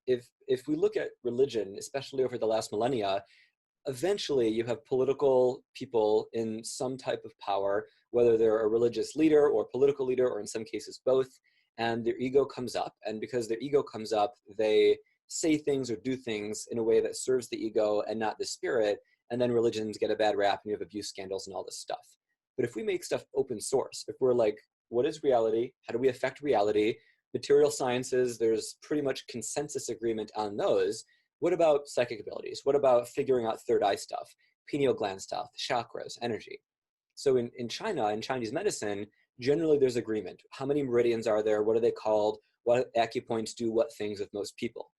if we look at religion, especially over the last millennia, eventually you have political people in some type of power, whether they're a religious leader or political leader, or in some cases both, and their ego comes up. And because their ego comes up, they say things or do things in a way that serves the ego and not the spirit. And then religions get a bad rap and you have abuse scandals and all this stuff. But if we make stuff open source, if we're like, what is reality? How do we affect reality? Material sciences, there's pretty much consensus agreement on those. What about psychic abilities? What about figuring out third eye stuff, pineal gland stuff, chakras, energy? So in China, in Chinese medicine, generally there's agreement. How many meridians are there? What are they called? What acupoints do what things with most people?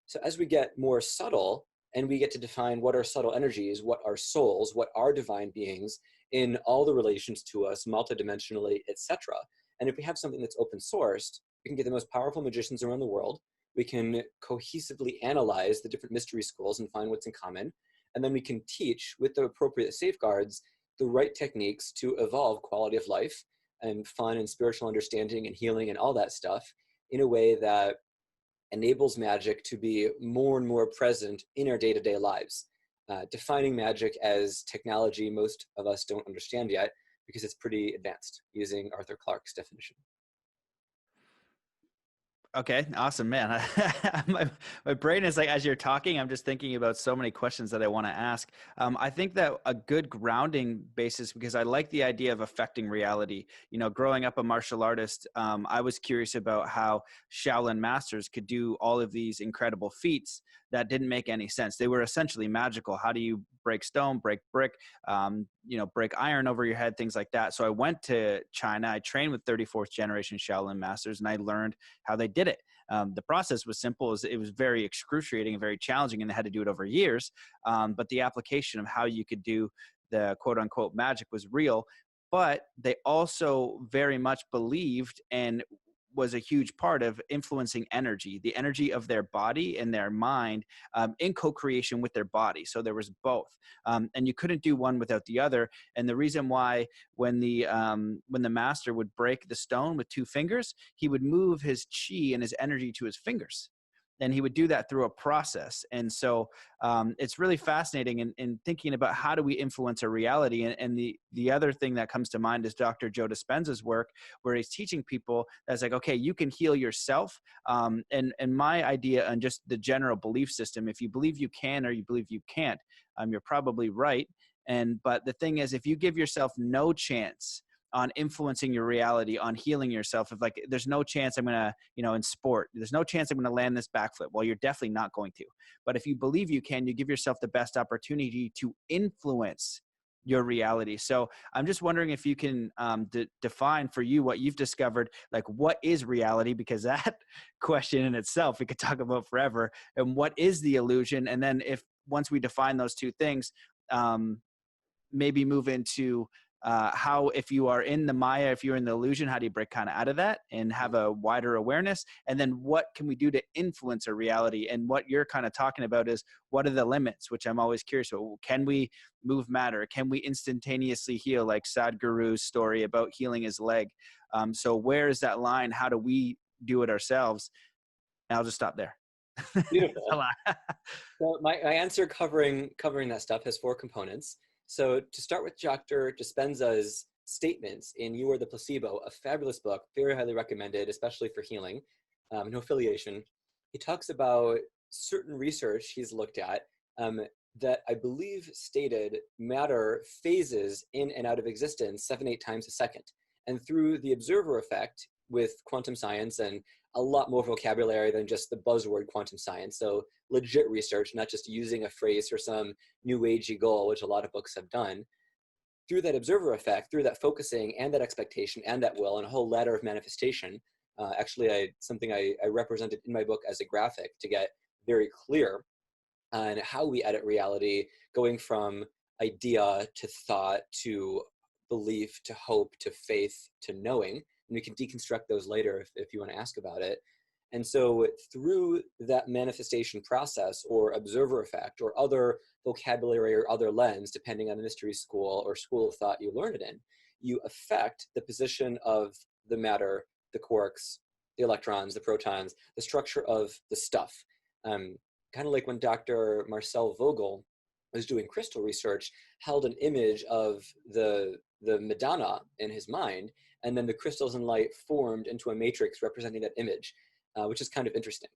So as we get more subtle and we get to define what are subtle energies, what are souls, what are divine beings in all the relations to us, multidimensionally, etc. And if we have something that's open sourced, we can get the most powerful magicians around the world. We can cohesively analyze the different mystery schools and find what's in common. And then we can teach, with the appropriate safeguards, the right techniques to evolve quality of life and fun and spiritual understanding and healing and all that stuff in a way that enables magic to be more and more present in our day-to-day lives. Defining magic as technology most of us don't understand yet because it's pretty advanced, using Arthur Clarke's definition. Okay, awesome, man. My brain is like, as you're talking, I'm just thinking about so many questions that I want to ask. I think that a good grounding basis, because I like the idea of affecting reality. You know, growing up a martial artist, I was curious about how Shaolin masters could do all of these incredible feats that didn't make any sense. They were essentially magical. How do you break stone, break brick, break iron over your head, things like that. So I went to China. I trained with 34th generation Shaolin masters, and I learned how they did it. The process was simple. It was very excruciating and very challenging, and they had to do it over years. But the application of how you could do the quote unquote magic was real. But they also very much believed and was a huge part of influencing energy, the energy of their body and their mind, in co-creation with their body. So there was both, and you couldn't do one without the other. And the reason why, when the master would break the stone with two fingers, he would move his chi and his energy to his fingers. And he would do that through a process. And so it's really fascinating in thinking about how do we influence our reality. And the other thing that comes to mind is Dr. Joe Dispenza's work, where he's teaching people that's like, okay, you can heal yourself. And my idea on just the general belief system, if you believe you can or you believe you can't, you're probably right. But the thing is, if you give yourself no chance on influencing your reality, on healing yourself, if like, there's no chance I'm going to, in sport, there's no chance I'm going to land this backflip. Well, you're definitely not going to. But if you believe you can, you give yourself the best opportunity to influence your reality. So I'm just wondering if you can define for you what you've discovered, like what is reality? Because that question in itself, we could talk about forever. And what is the illusion? And then once we define those two things, maybe move into how, if you are in the Maya, if you're in the illusion, how do you break kind of out of that and have a wider awareness? And then what can we do to influence our reality? And what you're kind of talking about is, what are the limits, which I'm always curious about. Can we move matter? Can we instantaneously heal, like Sadhguru's story about healing his leg? So where is that line? How do we do it ourselves? And I'll just stop there. Beautiful. Well, my answer covering that stuff has 4 components. So to start with Dr. Dispenza's statements in You Are the Placebo, a fabulous book, very highly recommended, especially for healing, no affiliation. He talks about certain research he's looked at that I believe stated matter phases in and out of existence 7-8 times a second. And through the observer effect with quantum science and a lot more vocabulary than just the buzzword quantum science. So legit research, not just using a phrase for some new agey goal, which a lot of books have done. Through that observer effect, through that focusing and that expectation and that will, and a whole ladder of manifestation, something I represented in my book as a graphic to get very clear on how we edit reality, going from idea to thought to belief to hope to faith to knowing. And we can deconstruct those later if you want to ask about it. And so through that manifestation process or observer effect or other vocabulary or other lens, depending on the mystery school or school of thought you learn it in, you affect the position of the matter, the quarks, the electrons, the protons, the structure of the stuff. Kind of like when Dr. Marcel Vogel was doing crystal research, held an image of the Madonna in his mind, and then the crystals and light formed into a matrix representing that image, which is kind of interesting.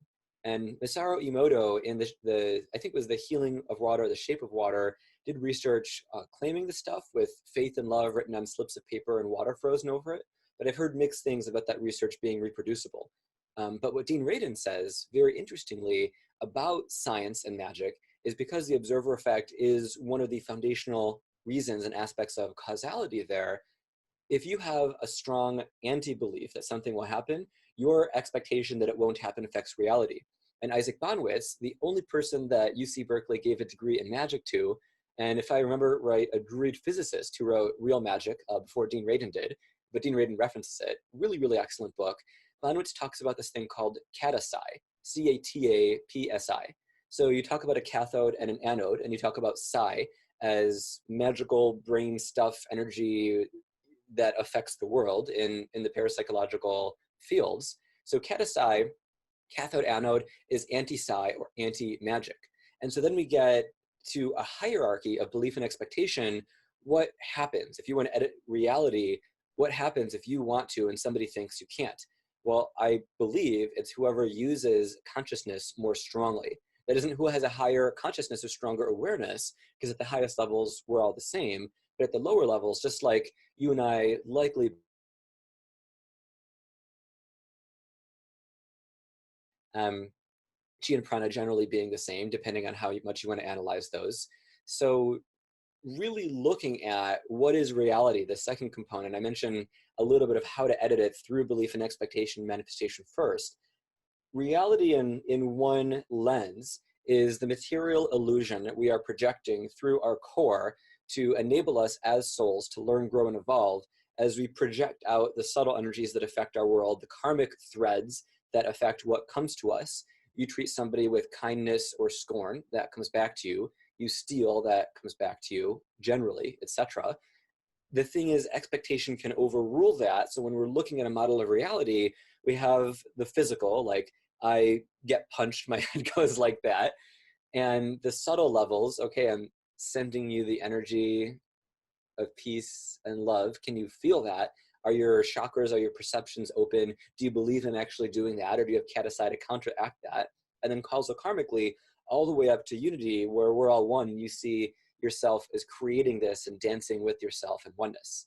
And Masaru Emoto in I think it was The Healing of Water, The Shape of Water, did research claiming the stuff with faith and love written on slips of paper and water frozen over it. But I've heard mixed things about that research being reproducible. But what Dean Radin says, very interestingly, about science and magic is because the observer effect is one of the foundational reasons and aspects of causality there. If you have a strong anti-belief that something will happen, your expectation that it won't happen affects reality. And Isaac Bonwitz, the only person that UC Berkeley gave a degree in magic to, and if I remember right, a Druid physicist who wrote Real Magic before Dean Radin did, but Dean Radin references it, really, really excellent book. Bonwitz talks about this thing called catapsi, C-A-T-A-P-S-I. So you talk about a cathode and an anode, and you talk about psi as magical brain stuff, energy that affects the world in the parapsychological fields. So catapsi, cathode anode, is anti-psi or anti-magic. And so then we get to a hierarchy of belief and expectation. What happens if you want to edit reality? What happens if you want to and somebody thinks you can't? Well, I believe it's whoever uses consciousness more strongly. That isn't who has a higher consciousness or stronger awareness, because at the highest levels, we're all the same. But at the lower levels, just like you and I likely chi and prana generally being the same, depending on how much you want to analyze those. So really looking at what is reality, the second component. I mentioned a little bit of how to edit it through belief and expectation manifestation first. Reality in one lens is the material illusion that we are projecting through our core to enable us as souls to learn, grow, and evolve as we project out the subtle energies that affect our world, the karmic threads that affect what comes to us. You treat somebody with kindness or scorn, that comes back to you. You steal, that comes back to you, generally, etc. The thing is, expectation can overrule that. So when we're looking at a model of reality, we have the physical, like I get punched, my head goes like that. And the subtle levels, okay, I'm sending you the energy of peace and love. Can you feel that? Are your chakras, are your perceptions open? Do you believe in actually doing that? Or do you have catapsi to counteract that? And then causal karmically, all the way up to unity, where we're all one, and you see yourself as creating this and dancing with yourself in oneness.